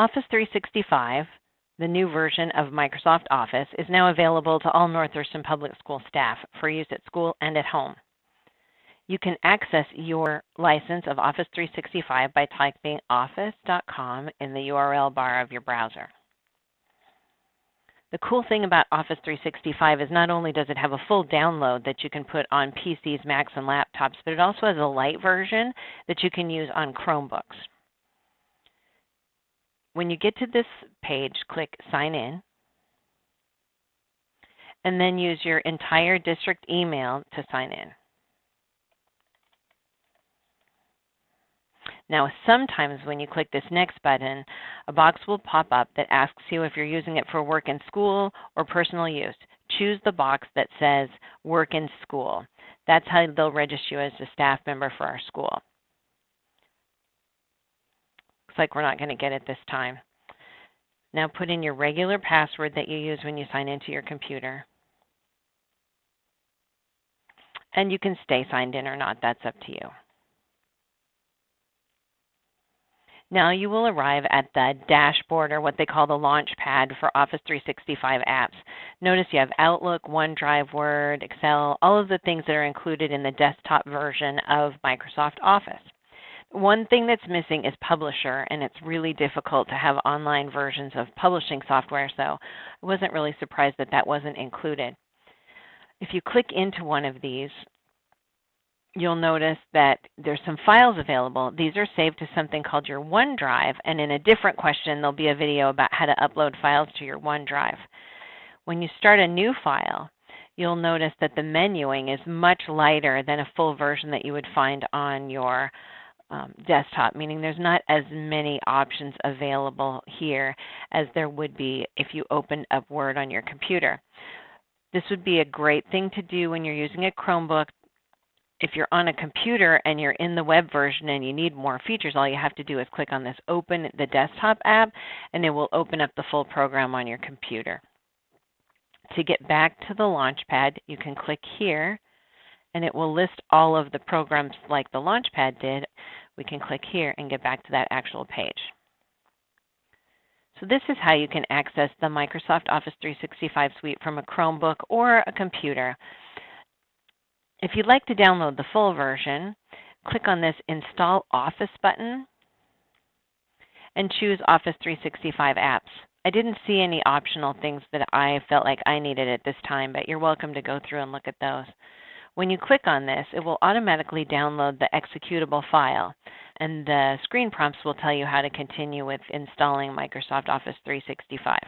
Office 365, the new version of Microsoft Office, is now available to all North Thurston Public School staff for use at school and at home. You can access your license of Office 365 by typing office.com in the URL bar of your browser. The cool thing about Office 365 is not only does it have a full download that you can put on PCs, Macs, and laptops, but it also has a light version that you can use on Chromebooks. When you get to this page, click Sign In, and then use your entire district email to sign in. Now, sometimes when you click this next button, a box will pop up that asks you if you're using it for work in school or personal use. Choose the box that says Work in School. That's how they'll register you as a staff member for our school. Looks like we're not going to get it this time. Now put in your regular password that you use when you sign into your computer. And you can stay signed in or not, that's up to you. Now you will arrive at the dashboard, or what they call the launch pad for Office 365 apps. Notice you have Outlook, OneDrive, Word, Excel, all of the things that are included in the desktop version of Microsoft Office. One thing that's missing is Publisher, and it's really difficult to have online versions of publishing software, so I wasn't really surprised that that wasn't included. If you click into one of these, you'll notice that there's some files available. These are saved to something called your OneDrive, and in a different question, there'll be a video about how to upload files to your OneDrive. When you start a new file, you'll notice that the menuing is much lighter than a full version that you would find on your desktop, meaning there's not as many options available here as there would be if you opened up Word on your computer. This would be a great thing to do when you're using a Chromebook. If you're on a computer and you're in the web version and you need more features, all you have to do is click on this Open the Desktop app, and it will open up the full program on your computer. To get back to the Launchpad, you can click here, and it will list all of the programs like the Launchpad did. We can click here and get back to that actual page. So this is how you can access the Microsoft Office 365 suite from a Chromebook or a computer. If you'd like to download the full version, click on this Install Office button and choose Office 365 apps. I didn't see any optional things that I felt like I needed at this time, but you're welcome to go through and look at those. When you click on this, it will automatically download the executable file, and the screen prompts will tell you how to continue with installing Microsoft Office 365.